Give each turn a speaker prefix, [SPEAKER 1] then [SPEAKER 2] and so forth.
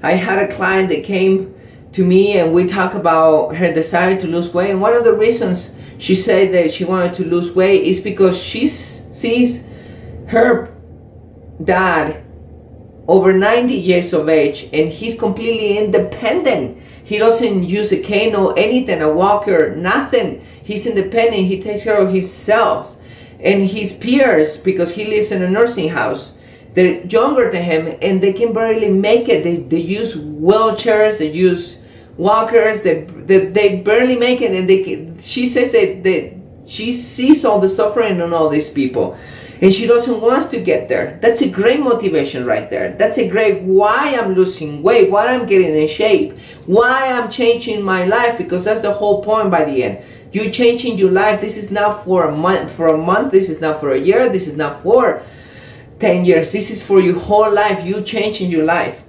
[SPEAKER 1] I had a client that came to me and we talked about her desire to lose weight. And one of the reasons she said that she wanted to lose weight is because she sees her dad over 90 years of age and he's completely independent. He doesn't use a cane or anything, a walker, nothing. He's independent. He takes care of himself. And his peers, because he lives in a nursing house, they're younger than him and they can barely make it. They use wheelchairs, they use walkers, they barely make it. And she says that she sees all the suffering on all these people and she doesn't want to get there. That's a great motivation right there. That's a great why I'm losing weight, why I'm getting in shape, why I'm changing my life, because that's the whole point by the end. You changing your life. This is not for a month, this is not for a year, this is not for 10 years. This is for your whole life. You changing your life.